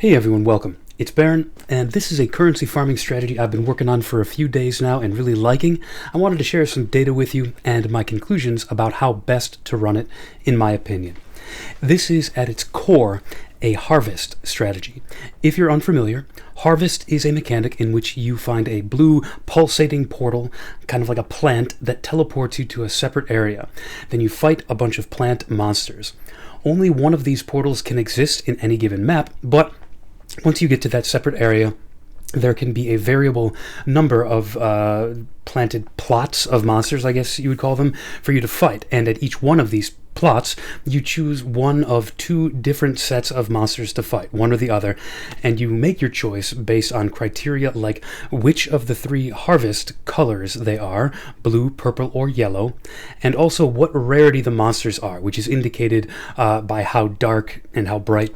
Hey everyone, welcome. It's Baron, and this is a currency farming strategy I've been working on for a few days now and really liking. I wanted to share some data with you and my conclusions about how best to run it, in my opinion. This is, at its core, a harvest strategy. If you're unfamiliar, harvest is a mechanic in which you find a blue pulsating portal, kind of like a plant, that teleports you to a separate area. Then you fight a bunch of plant monsters. Only one of these portals can exist in any given map, but once you get to that separate area, there can be a variable number of planted plots of monsters, I guess you would call them, for you to fight. And at each one of these plots, you choose one of two different sets of monsters to fight, one or the other, and you make your choice based on criteria like which of the three harvest colors they are, blue, purple, or yellow, and also what rarity the monsters are, which is indicated by how dark and how bright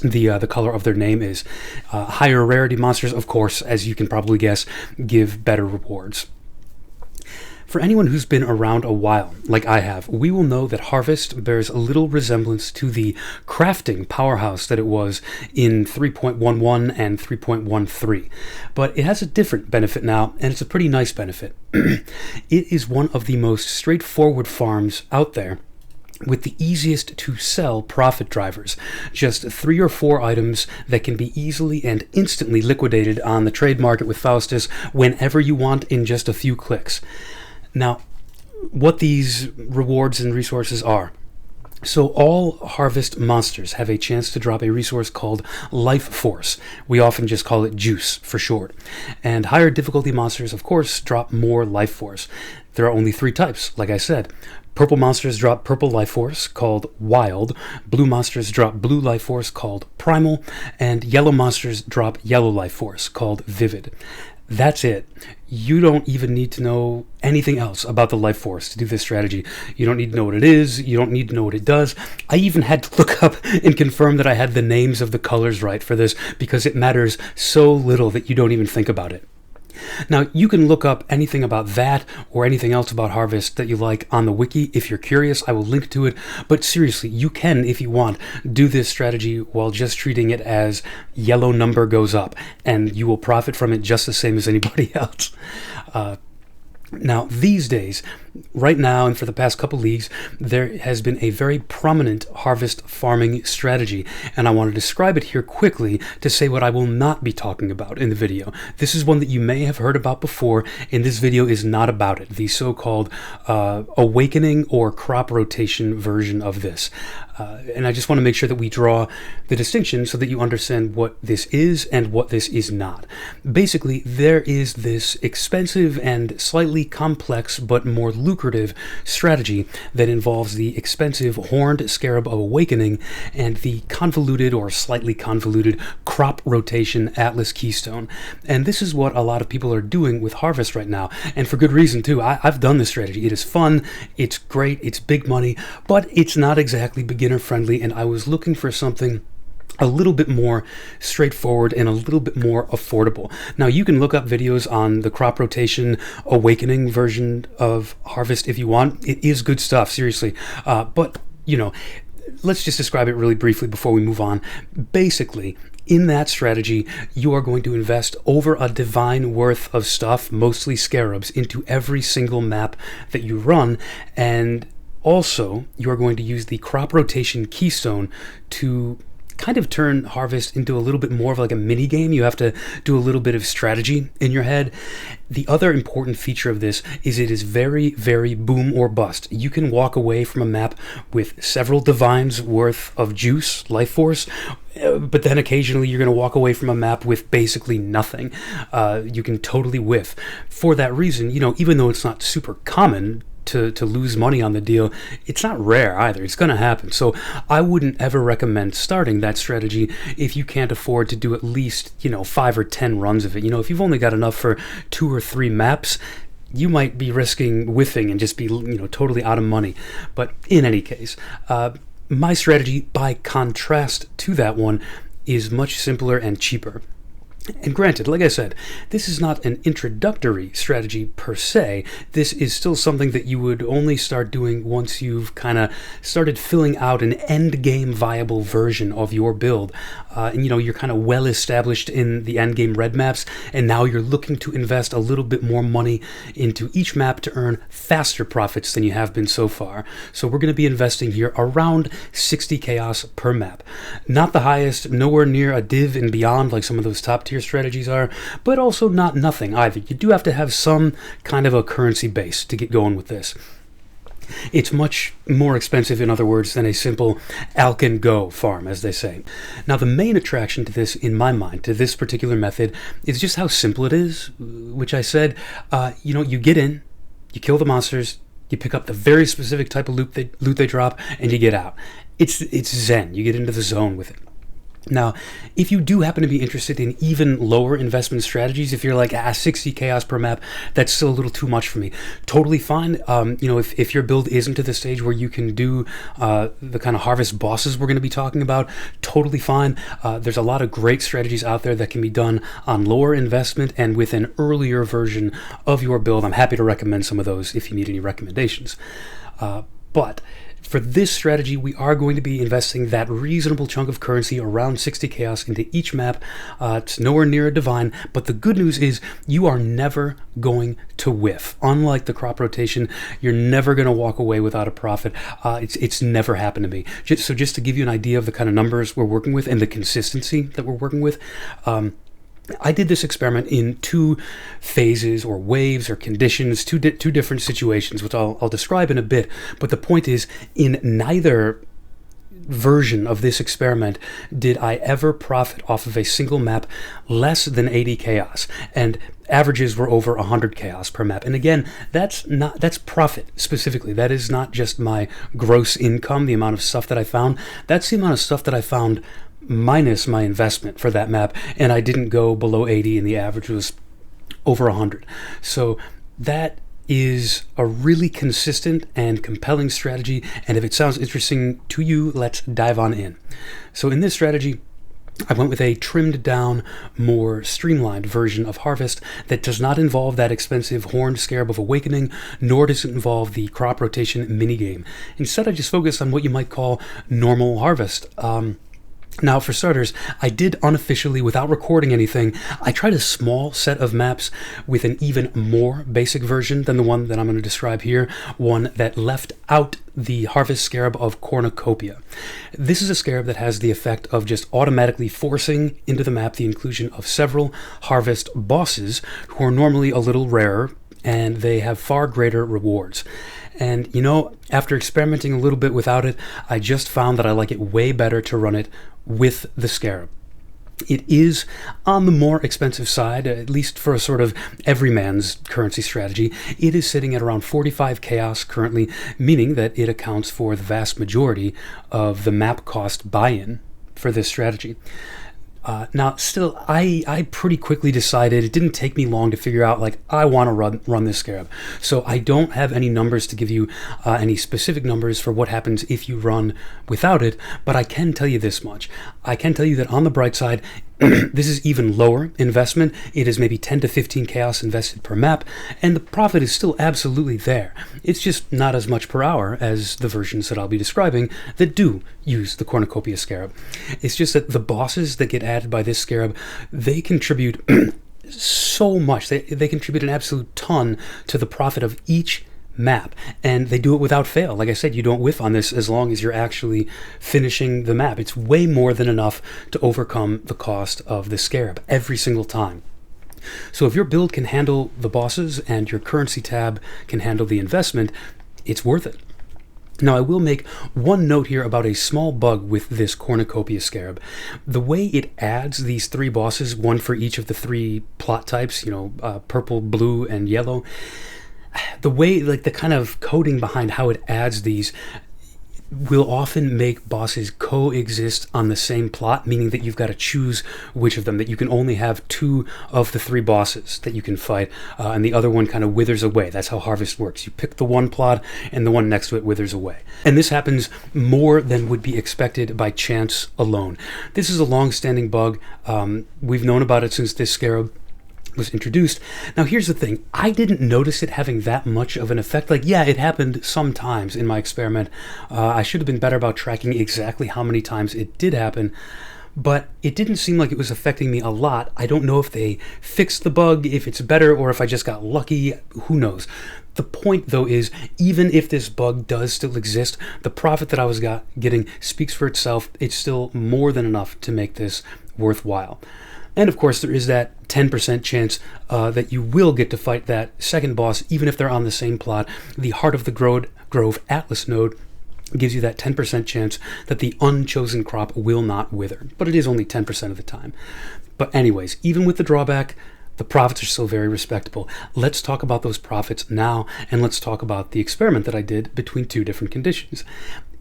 the color of their name is. Higher rarity monsters, of course, as you can probably guess, give better rewards. For anyone who's been around a while, like I have, we will know that Harvest bears little resemblance to the crafting powerhouse that it was in 3.11 and 3.13. But it has a different benefit now, and it's a pretty nice benefit. It is one of the most straightforward farms out there, with the easiest to sell profit drivers. Just 3 or 4 items that can be easily and instantly liquidated on the trade market with Faustus whenever you want in just a few clicks. Now, what these rewards and resources are. So all harvest monsters have a chance to drop a resource called Life Force. We often just call it Juice for short. And higher difficulty monsters, of course, drop more Life Force. There are only 3 types, like I said. Purple monsters drop Purple Life Force, called Wild. Blue monsters drop Blue Life Force, called Primal. And yellow monsters drop Yellow Life Force, called Vivid. That's it. You don't even need to know anything else about the Life Force to do this strategy. You don't need to know what it is. You don't need to know what it does. I even had to look up and confirm that I had the names of the colors right for this, because it matters so little that you don't even think about it. Now, you can look up anything about that or anything else about Harvest that you like on the wiki. If you're curious, I will link to it. But seriously, you can, if you want, do this strategy while just treating it as yellow number goes up, and you will profit from it just the same as anybody else. Now, these days, right now and for the past couple leagues, there has been a very prominent harvest farming strategy, and I want to describe it here quickly to say what I will not be talking about in the video. This is one that you may have heard about before, and this video is not about it, the so-called awakening or crop rotation version of this. And I just want to make sure that we draw the distinction so that you understand what this is and what this is not. Basically, there is this expensive and slightly complex but more lucrative strategy that involves the expensive Horned Scarab of Awakening and the convoluted or slightly convoluted crop rotation Atlas Keystone. And this is what a lot of people are doing with Harvest right now, and for good reason too. I've done this strategy. It is fun, it's great, it's big money, but it's not exactly beginner friendly, and I was looking for something a little bit more straightforward and a little bit more affordable. Now, you can look up videos on the crop rotation awakening version of Harvest if you want. It is good stuff, seriously. But, let's just describe it really briefly before we move on. Basically, in that strategy, you are going to invest over a divine worth of stuff, mostly Scarabs, into every single map that you run, and also, you are going to use the crop rotation keystone to kind of turn Harvest into a little bit more of like a mini game. You have to do a little bit of strategy in your head. The other important feature of this is it is very, very boom or bust. You can walk away from a map with several divines worth of juice, life force, but then occasionally you're going to walk away from a map with basically nothing. You can totally whiff. For that reason, even though it's not super common to lose money on the deal, it's not rare either. It's going to happen. So I wouldn't ever recommend starting that strategy if you can't afford to do at least 5 or 10 runs of it. If you've only got enough for 2 or 3 maps, you might be risking whiffing and just be totally out of money. But in any case, my strategy, by contrast to that one, is much simpler and cheaper. And granted, like I said, this is not an introductory strategy per se. This is still something that you would only start doing once you've kind of started filling out an end game viable version of your build. And you're kind of well established in the end game red maps, and now you're looking to invest a little bit more money into each map to earn faster profits than you have been so far. So we're going to be investing here around 60 chaos per map. Not the highest, nowhere near a div and beyond like some of those top tier strategies are, but also not nothing either. You do have to have some kind of a currency base to get going with this. It's much more expensive, in other words, than a simple alch and go farm, as they say. Now, the main attraction to this, in my mind, to this particular method, is just how simple it is, which I said, you get in, you kill the monsters, you pick up the very specific type of loot they drop, and you get out. It's zen. You get into the zone with it. Now, if you do happen to be interested in even lower investment strategies, if you're like, 60 chaos per map, that's still a little too much for me, totally fine. If your build isn't to the stage where you can do the kind of harvest bosses we're going to be talking about, totally fine. There's a lot of great strategies out there that can be done on lower investment and with an earlier version of your build. I'm happy to recommend some of those if you need any recommendations. But for this strategy, we are going to be investing that reasonable chunk of currency, around 60 chaos, into each map. It's nowhere near a divine, but the good news is you are never going to whiff. Unlike the crop rotation, you're never going to walk away without a profit. It's never happened to me. Just to give you an idea of the kind of numbers we're working with and the consistency that we're working with, I did this experiment in 2 phases or waves or conditions, two different situations, which I'll describe in a bit. But the point is, in neither version of this experiment did I ever profit off of a single map less than 80 chaos, and averages were over 100 chaos per map. And again, that's profit specifically. That is not just my gross income, the amount of stuff that I found. That's the amount of stuff that I found minus my investment for that map, and I didn't go below 80, and the average was over 100. So that is a really consistent and compelling strategy, and if it sounds interesting to you, let's dive on in. So in this strategy, I went with a trimmed down, more streamlined version of Harvest that does not involve that expensive Horned Scarab of Awakening, nor does it involve the crop rotation minigame. Instead, I just focused on what you might call normal Harvest. Now, for starters, I did unofficially, without recording anything, I tried a small set of maps with an even more basic version than the one that I'm going to describe here, one that left out the Harvest Scarab of Cornucopia. This is a scarab that has the effect of just automatically forcing into the map the inclusion of several Harvest bosses who are normally a little rarer, and they have far greater rewards. And after experimenting a little bit without it, I just found that I like it way better to run it with the Scarab. It is on the more expensive side, at least for a sort of everyman's currency strategy. It is sitting at around 45 chaos currently, meaning that it accounts for the vast majority of the map cost buy-in for this strategy. Now, still, I pretty quickly decided, it didn't take me long to figure out, I want to run this Scarab. So I don't have any numbers to give you, any specific numbers for what happens if you run without it, but I can tell you this much. I can tell you that on the bright side, this is even lower investment. It is maybe 10 to 15 chaos invested per map, and the profit is still absolutely there. It's just not as much per hour as the versions that I'll be describing that do use the Cornucopia Scarab. It's just that the bosses that get added by this Scarab, they contribute so much. They contribute an absolute ton to the profit of each map, and they do it without fail. Like I said, you don't whiff on this as long as you're actually finishing the map. It's way more than enough to overcome the cost of the Scarab every single time. So if your build can handle the bosses and your currency tab can handle the investment, it's worth it. Now, I will make one note here about a small bug with this Cornucopia Scarab. The way it adds these 3 bosses, one for each of the 3 plot types, purple, blue, and yellow, the way, the kind of coding behind how it adds these will often make bosses coexist on the same plot, meaning that you've got to choose which of them, that you can only have 2 of the 3 bosses that you can fight, and the other one kind of withers away. That's how Harvest works. You pick the one plot, and the one next to it withers away. And this happens more than would be expected by chance alone. This is a long-standing bug. We've known about it since this Scarab was introduced. Now here's the thing, I didn't notice it having that much of an effect. Like, yeah, it happened sometimes in my experiment. I should have been better about tracking exactly how many times it did happen, but it didn't seem like it was affecting me a lot. I don't know if they fixed the bug, if it's better, or if I just got lucky, who knows. The point, though, is even if this bug does still exist, the profit that I was getting speaks for itself. It's still more than enough to make this worthwhile. And of course, there is that 10% chance that you will get to fight that second boss, even if they're on the same plot. The Heart of the Grove Atlas node gives you that 10% chance that the unchosen crop will not wither, but it is only 10% of the time. But anyways, even with the drawback, the profits are still very respectable. Let's talk about those profits now, and let's talk about the experiment that I did between 2 different conditions.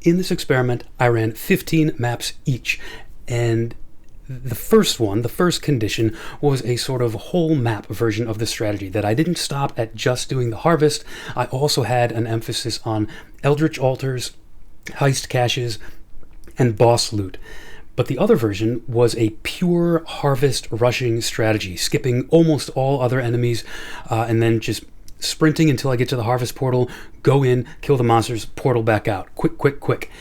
In this experiment, I ran 15 maps each, and the first condition was a sort of whole map version of the strategy that I didn't stop at just doing the harvest. I also had an emphasis on Eldritch Altars, heist caches, and boss loot. But the other version was a pure harvest rushing strategy, skipping almost all other enemies, and then just sprinting until I get to the harvest portal, go in, kill the monsters, portal back out. Quick.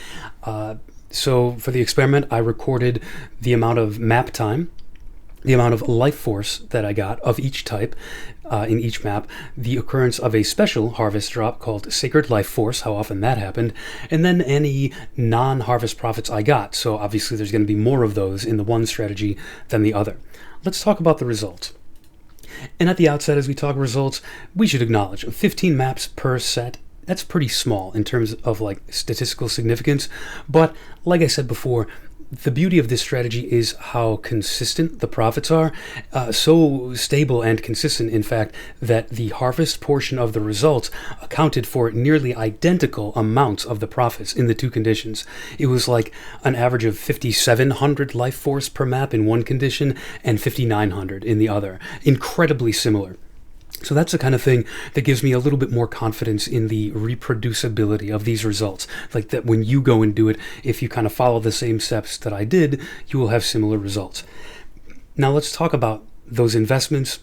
So for the experiment, I recorded the amount of map time, the amount of life force that I got of each type in each map, the occurrence of a special harvest drop called Sacred Life Force, how often that happened, and then any non-harvest profits I got. So obviously there's going to be more of those in the one strategy than the other. Let's talk about the results. And at the outset, as we talk results, we should acknowledge 15 maps per set. That's pretty small in terms of like statistical significance, but like I said before, the beauty of this strategy is how consistent the profits are, so stable and consistent, in fact, that the harvest portion of the results accounted for nearly identical amounts of the profits in the 2 conditions. It was like an average of 5,700 life force per map in one condition and 5,900 in the other. Incredibly similar. So that's the kind of thing that gives me a little bit more confidence in the reproducibility of these results. Like that when you go and do it, if you kind of follow the same steps that I did, you will have similar results. Now let's talk about those investments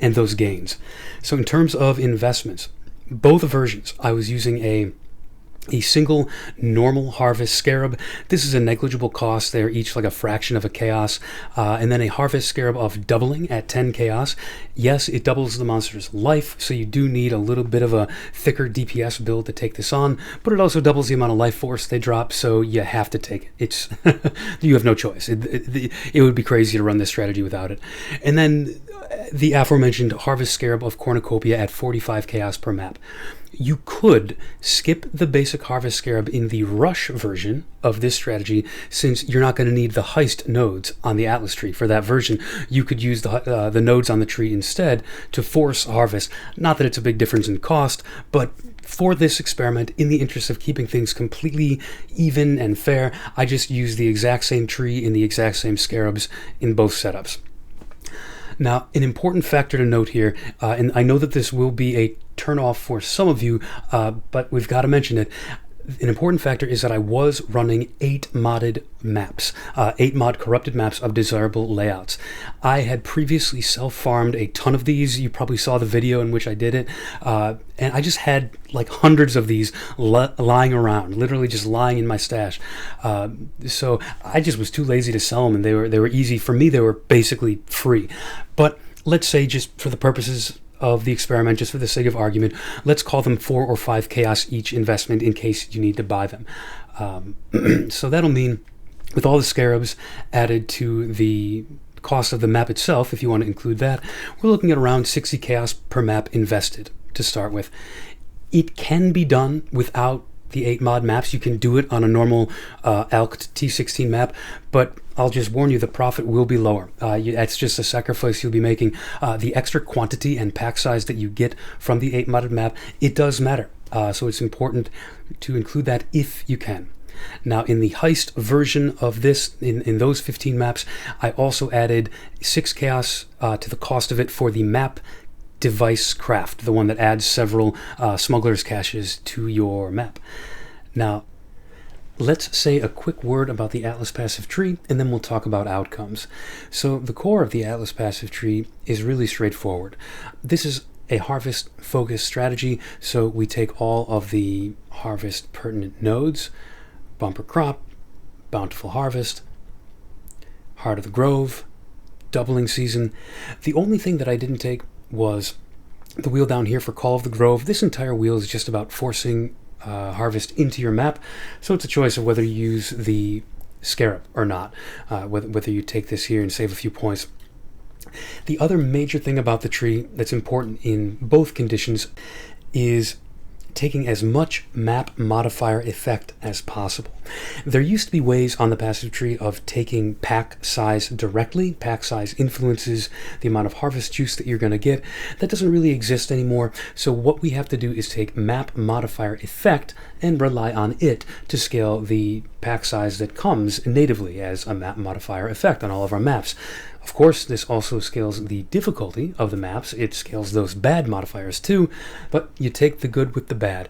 and those gains. So in terms of investments, both versions, I was using a single normal harvest scarab. This is a negligible cost. They're each like a fraction of a chaos. And then a harvest scarab of doubling at 10 chaos. Yes, it doubles the monster's life, so you do need a little bit of a thicker DPS build to take this on, but it also doubles the amount of life force they drop, so you have to take it. It's you have no choice. It would be crazy to run this strategy without it. And then the aforementioned Harvest Scarab of Cornucopia at 45 chaos per map. You could skip the basic Harvest Scarab in the rush version of this strategy, since you're not going to need the heist nodes on the Atlas tree for that version. You could use the nodes on the tree instead to force harvest. Not that it's a big difference in cost, but for this experiment, in the interest of keeping things completely even and fair, I just used the exact same tree in the exact same scarabs in both setups. Now, an important factor to note here, and I know that this will be a turn-off for some of you, but we've got to mention it. An important factor is that I was running 8 modded maps, 8 mod corrupted maps of desirable layouts. I had previously self-farmed a ton of these. You probably saw the video in which I did it. And I just had like hundreds of these lying around, literally just lying in my stash. So I just was too lazy to sell them, and they were easy. For me, they were basically free. But let's say, just for the purposes of the experiment, just for the sake of argument, let's call them 4 or 5 chaos each investment in case you need to buy them. So that'll mean, with all the scarabs added to the cost of the map itself, if you want to include that, we're looking at around 60 chaos per map invested to start with. It can be done without the 8 mod maps. You can do it on a normal Alkt T16 map, but I'll just warn you, the profit will be lower. That's just a sacrifice you'll be making. The extra quantity and pack size that you get from the 8 modded map, it does matter. So it's important to include that if you can. Now, in the heist version of this, in those 15 maps, I also added 6 chaos to the cost of it for the map device craft, the one that adds several smuggler's caches to your map. Now, let's say a quick word about the Atlas passive tree, and then we'll talk about outcomes. So the core of the Atlas passive tree is really straightforward. This is a harvest focused strategy, so we take all of the harvest pertinent nodes: Bumper Crop, Bountiful Harvest, Heart of the Grove, Doubling Season. The only thing that I didn't take was the wheel down here for Call of the Grove. This entire wheel is just about forcing harvest into your map, so it's a choice of whether you use the Scarab or not, whether you take this here and save a few points. The other major thing about the tree that's important in both conditions is taking as much map modifier effect as possible. There used to be ways on the passive tree of taking pack size directly. Pack size influences the amount of harvest juice that you're going to get. That doesn't really exist anymore, so what we have to do is take map modifier effect and rely on it to scale the pack size that comes natively as a map modifier effect on all of our maps. Of course, this also scales the difficulty of the maps. It scales those bad modifiers too, but you take the good with the bad.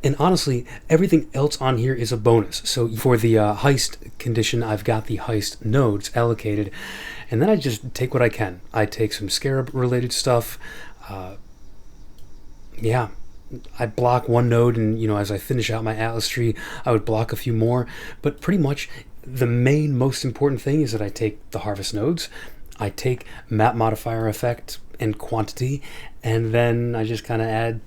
And honestly, everything else on here is a bonus. So for the heist condition, I've got the heist nodes allocated, and then I just take what I can. I take some Scarab related stuff. I block one node, and as I finish out my Atlas tree, I would block a few more, but pretty much the main, most important thing is that I take the harvest nodes, I take map modifier effect and quantity, and then I just kind of add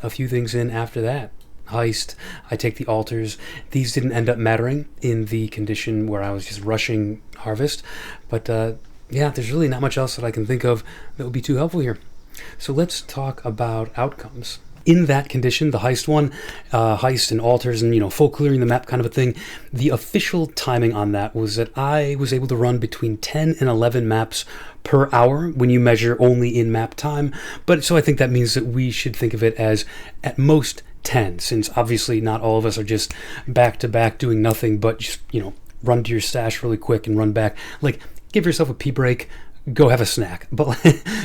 a few things in after that. Heist, I take the altars. These didn't end up mattering in the condition where I was just rushing harvest, but there's really not much else that I can think of that would be too helpful here. So let's talk about outcomes. In that condition, the heist one, heist and altars and full clearing the map kind of a thing, the official timing on that was that I was able to run between 10 and 11 maps per hour when you measure only in map time. But so I think that means that we should think of it as at most 10, since obviously not all of us are just back to back doing nothing but just run to your stash really quick and run back. Like, give yourself a pee break, go have a snack. But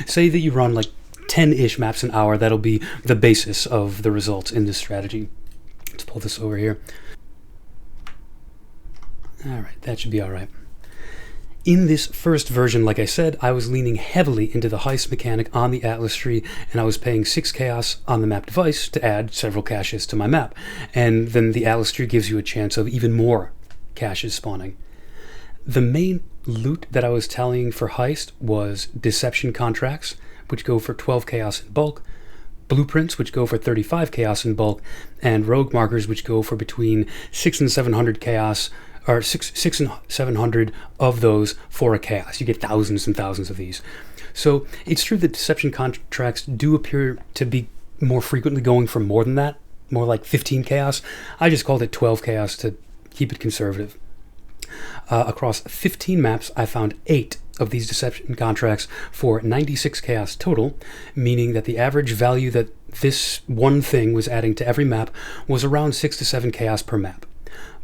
say that you run like 10-ish maps an hour, that'll be the basis of the results in this strategy. Let's pull this over here. Alright, that should be alright. In this first version, like I said, I was leaning heavily into the heist mechanic on the Atlas tree, and I was paying 6 chaos on the map device to add several caches to my map. And then the Atlas tree gives you a chance of even more caches spawning. The main loot that I was tallying for heist was deception contracts, which go for 12 chaos in bulk, blueprints, which go for 35 chaos in bulk, and rogue markers, which go for between 6 and 700 chaos, or 6 and 700 of those for a chaos. You get thousands and thousands of these. So it's true that deception contracts do appear to be more frequently going for more than that, more like 15 chaos. I just called it 12 chaos to keep it conservative. Across 15 maps, I found 8 of these deception contracts for 96 chaos total, meaning that the average value that this one thing was adding to every map was around 6 to 7 chaos per map.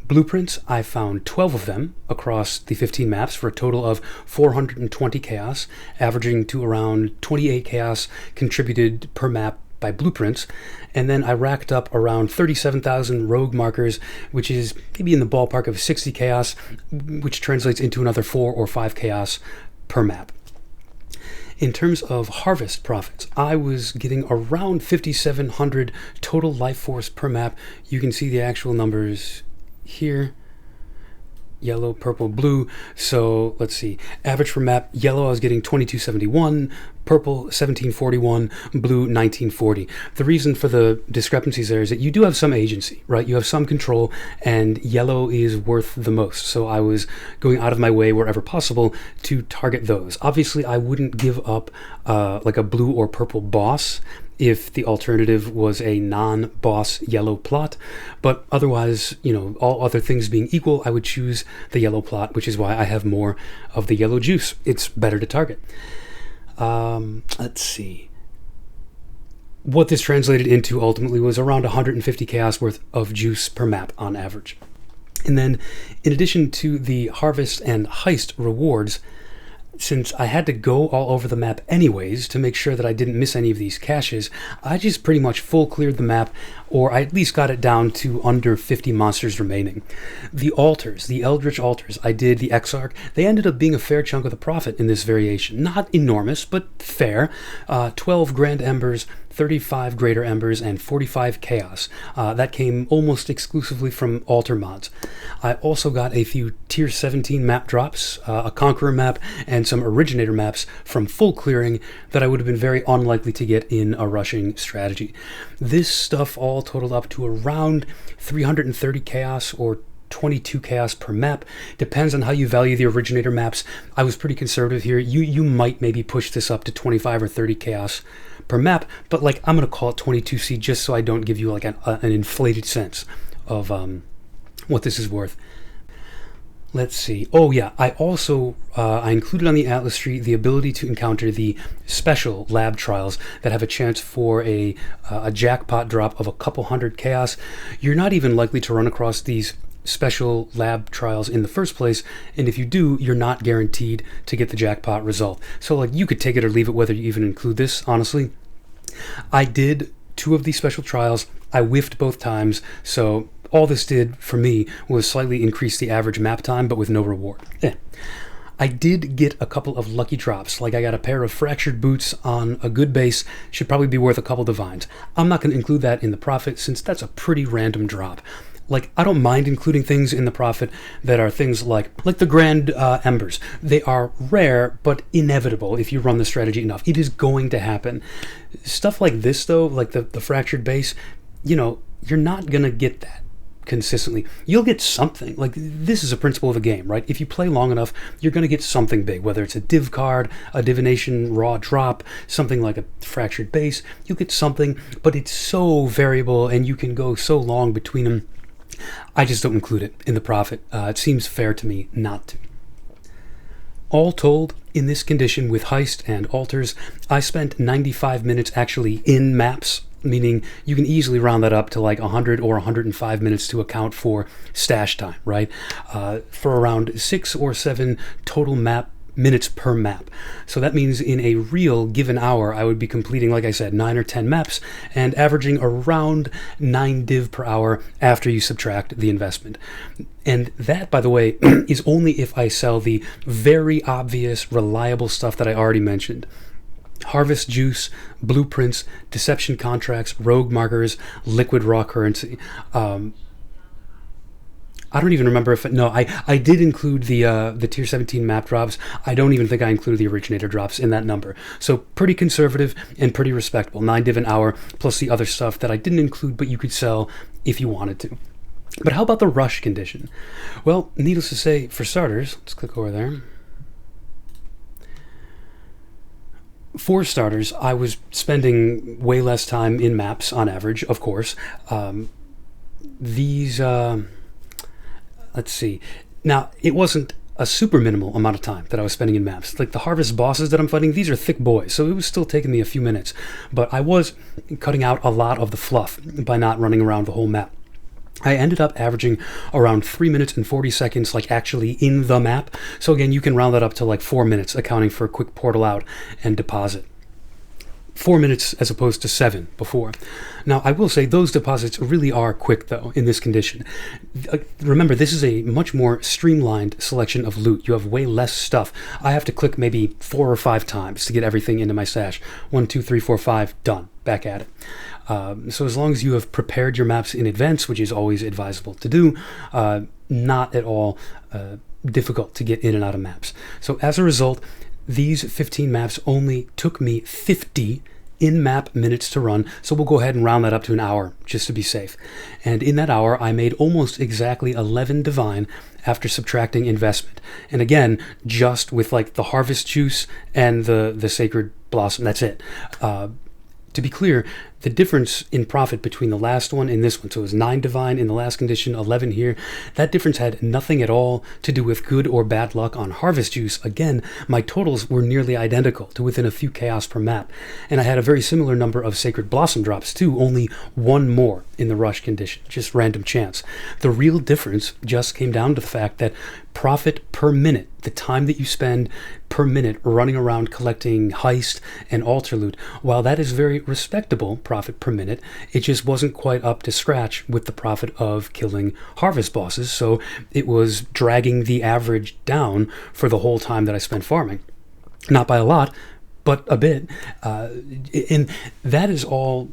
Blueprints, I found 12 of them across the 15 maps for a total of 420 chaos, averaging to around 28 chaos contributed per map by blueprints. And then I racked up around 37,000 rogue markers, which is maybe in the ballpark of 60 chaos, which translates into another 4 or 5 chaos per map. In terms of harvest profits, I was getting around 5,700 total life force per map. You can see the actual numbers here. Yellow, purple, blue. So let's see. Average per map, yellow I was getting 2271, purple 1741, blue 1940. The reason for the discrepancies there is that you do have some agency, right? You have some control, and yellow is worth the most. So I was going out of my way wherever possible to target those. Obviously, I wouldn't give up like a blue or purple boss if the alternative was a non-boss yellow plot, but otherwise, all other things being equal, I would choose the yellow plot, which is why I have more of the yellow juice. It's better to target. Let's see. What this translated into ultimately was around 150 chaos worth of juice per map on average. And then, in addition to the Harvest and Heist rewards, since I had to go all over the map anyways to make sure that I didn't miss any of these caches, I just pretty much full cleared the map, or I at least got it down to under 50 monsters remaining. The altars, the Eldritch altars, I did the Exarch. They ended up being a fair chunk of the profit in this variation. Not enormous, but fair. 12 Grand Embers, 35 Greater Embers, and 45 Chaos. That came almost exclusively from altar mods. I also got a few Tier 17 map drops, a Conqueror map, and some Originator maps from full clearing that I would have been very unlikely to get in a rushing strategy. This stuff all totaled up to around 330 Chaos or 22 chaos per map. Depends on how you value the Originator maps. I was pretty conservative here. You might maybe push this up to 25 or 30 chaos per map, but like I'm going to call it 22C just so I don't give you like an inflated sense of what this is worth. Let's see. Oh yeah, I also I included on the Atlas tree the ability to encounter the special lab trials that have a chance for a jackpot drop of a couple hundred chaos. You're not even likely to run across these special lab trials in the first place, and if you do, you're not guaranteed to get the jackpot result. So like you could take it or leave it whether you even include this, honestly. I did 2 of these special trials. I whiffed both times, so all this did for me was slightly increase the average map time, but with no reward. I did get a couple of lucky drops, like I got a pair of fractured boots on a good base, should probably be worth a couple divines. I'm not going to include that in the profit since that's a pretty random drop. Like, I don't mind including things in the profit that are things like the Grand Embers. They are rare, but inevitable if you run the strategy enough. It is going to happen. Stuff like this, though, like the Fractured Base, you're not going to get that consistently. You'll get something. Like, this is a principle of the game, right? If you play long enough, you're going to get something big, whether it's a div card, a divination raw drop, something like a Fractured Base. You'll get something, but it's so variable, and you can go so long between them. I just don't include it in the profit. It seems fair to me not to. All told, in this condition with Heist and Altars, I spent 95 minutes actually in maps, meaning you can easily round that up to like 100 or 105 minutes to account for stash time, right? For around 6 or 7 total minutes per map. So that means in a real given hour, I would be completing, like I said, 9 or 10 maps and averaging around 9 div per hour after you subtract the investment. And that, by the way, is only if I sell the very obvious, reliable stuff that I already mentioned. Harvest juice, blueprints, deception contracts, rogue markers, liquid raw currency. I don't even remember if I did include the tier 17 map drops. I don't even think I included the originator drops in that number. So pretty conservative and pretty respectable. 9 div an hour plus the other stuff that I didn't include but you could sell if you wanted to. But how about the rush condition? Well, needless to say, for starters, let's click over there. For starters, I was spending way less time in maps on average, of course. Let's see. Now, it wasn't a super minimal amount of time that I was spending in maps. Like the Harvest bosses that I'm fighting, these are thick boys, so it was still taking me a few minutes. But I was cutting out a lot of the fluff by not running around the whole map. I ended up averaging around 3 minutes and 40 seconds, like actually in the map. So again, you can round that up to like 4 minutes, accounting for a quick portal out and deposit. 4 minutes as opposed to 7 before. Now, I will say those deposits really are quick, though, in this condition. Remember, this is a much more streamlined selection of loot. You have way less stuff. I have to click maybe 4 or 5 times to get everything into my stash. 1, 2, 3, 4, 5, done. Back at it. So as long as you have prepared your maps in advance, which is always advisable to do, not at all difficult to get in and out of maps. So as a result, these 15 maps only took me 50 in-map minutes to run, so we'll go ahead and round that up to an hour, just to be safe. And in that hour, I made almost exactly 11 divine after subtracting investment. And again, just with like the Harvest juice and the Sacred Blossom, that's it. To be clear, the difference in profit between the last one and this one, so it was 9 divine in the last condition, 11 here, that difference had nothing at all to do with good or bad luck on harvest juice. Again, my totals were nearly identical to within a few chaos per map, and I had a very similar number of sacred blossom drops too, only one more in the rush condition, just random chance. The real difference just came down to the fact that profit per minute, the time that you spend per minute running around collecting heist and altar loot, while that is very respectable profit per minute, it just wasn't quite up to scratch with the profit of killing harvest bosses, so it was dragging the average down for the whole time that I spent farming. Not by a lot, but a bit. And that is all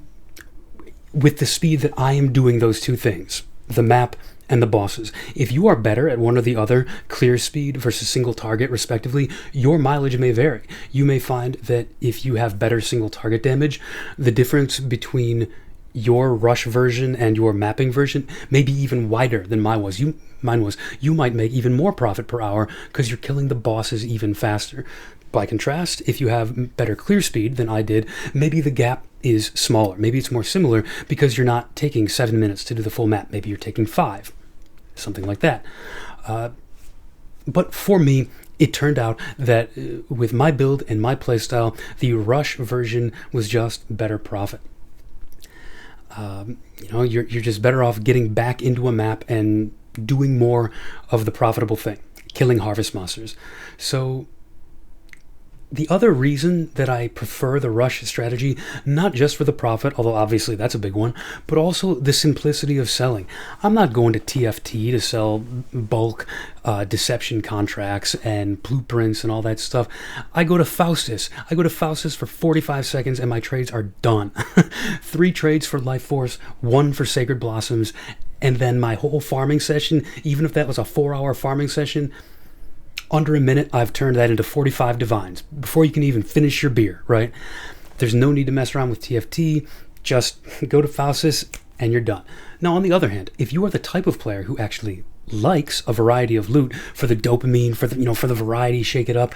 with the speed that I am doing those two things, the map and the bosses. If you are better at one or the other, clear speed versus single target respectively, your mileage may vary. You may find that if you have better single target damage, the difference between your rush version and your mapping version may be even wider than mine was. You might make even more profit per hour because you're killing the bosses even faster. By contrast, if you have better clear speed than I did, maybe the gap is smaller. Maybe it's more similar because you're not taking 7 minutes to do the full map. Maybe you're taking 5. Something like that. But for me, it turned out that with my build and my playstyle, the rush version was just better profit. You're just better off getting back into a map and doing more of the profitable thing, killing harvest monsters. So the other reason that I prefer the rush strategy, not just for the profit, although obviously that's a big one, but also the simplicity of selling. I'm not going to TFT to sell bulk deception contracts and blueprints and all that stuff. I go to Faustus. I go to Faustus for 45 seconds and my trades are done. 3 trades for Life Force, 1 for Sacred Blossoms, and then my whole farming session, even if that was a 4-hour farming session, under a minute, I've turned that into 45 divines before you can even finish your beer, right? There's no need to mess around with TFT. Just go to Faustus and you're done. Now, on the other hand, if you are the type of player who actually likes a variety of loot for the dopamine, for the variety, shake it up,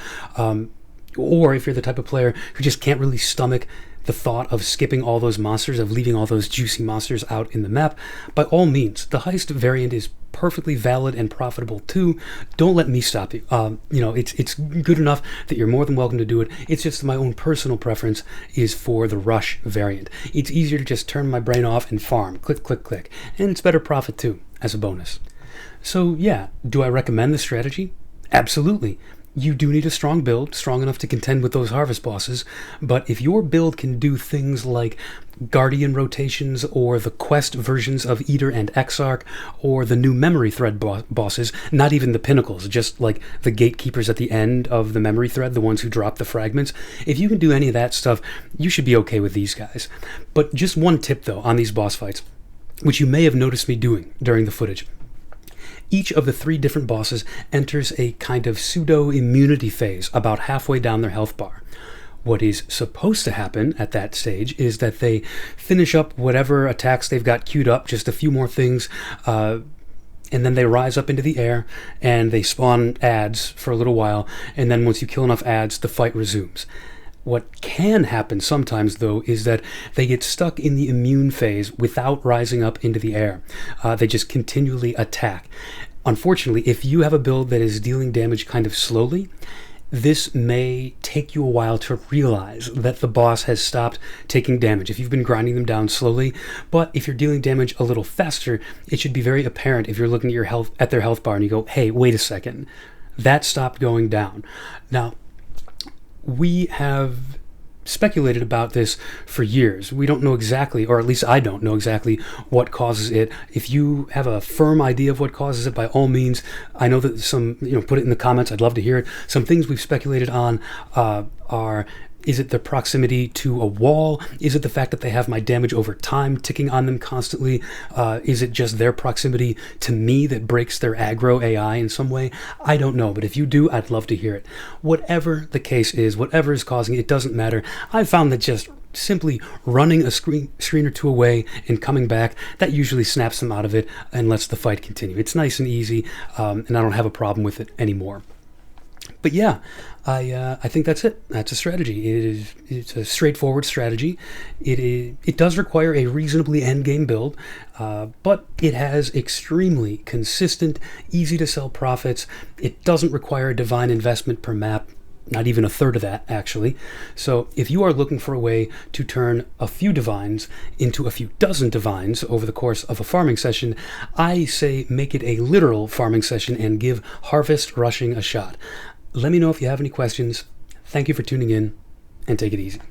or if you're the type of player who just can't really stomach the thought of skipping all those monsters, of leaving all those juicy monsters out in the map, by all means, the heist variant is perfectly valid and profitable too. Don't let me stop you. It's good enough that you're more than welcome to do it. It's just my own personal preference is for the rush variant. It's easier to just turn my brain off and farm. Click, click, click. And it's better profit too, as a bonus. So yeah, do I recommend the strategy? Absolutely. You do need a strong build, strong enough to contend with those harvest bosses, but if your build can do things like Guardian rotations or the quest versions of Eater and Exarch or the new memory thread bosses, not even the pinnacles, just like the gatekeepers at the end of the memory thread, the ones who drop the fragments, if you can do any of that stuff, you should be okay with these guys. But just one tip though on these boss fights, which you may have noticed me doing during the footage. Each of the 3 different bosses enters a kind of pseudo-immunity phase about halfway down their health bar. What is supposed to happen at that stage is that they finish up whatever attacks they've got queued up, just a few more things, and then they rise up into the air and they spawn adds for a little while, and then once you kill enough adds, the fight resumes. What can happen sometimes, though, is that they get stuck in the immune phase without rising up into the air. They just continually attack. Unfortunately, if you have a build that is dealing damage kind of slowly, this may take you a while to realize that the boss has stopped taking damage if you've been grinding them down slowly. But if you're dealing damage a little faster, it should be very apparent if you're looking at their health bar and you go, hey, wait a second, that stopped going down. Now, we have speculated about this for years. We don't know exactly, or at least I don't know exactly what causes it. If you have a firm idea of what causes it, by all means, I know that put it in the comments. I'd love to hear it. Some things we've speculated on are, is it the proximity to a wall? Is it the fact that they have my damage over time ticking on them constantly? Is it just their proximity to me that breaks their aggro AI in some way? I don't know, but if you do, I'd love to hear it. Whatever the case is, whatever is causing it, it doesn't matter. I've found that just simply running a screen or 2 away and coming back, that usually snaps them out of it and lets the fight continue. It's nice and easy, and I don't have a problem with it anymore. But yeah, I think that's it. That's a strategy. It's a straightforward strategy. It does require a reasonably endgame build, but it has extremely consistent, easy to sell profits. It doesn't require a divine investment per map. Not even a third of that, actually. So if you are looking for a way to turn a few divines into a few dozen divines over the course of a farming session, I say make it a literal farming session and give harvest rushing a shot. Let me know if you have any questions. Thank you for tuning in, and take it easy.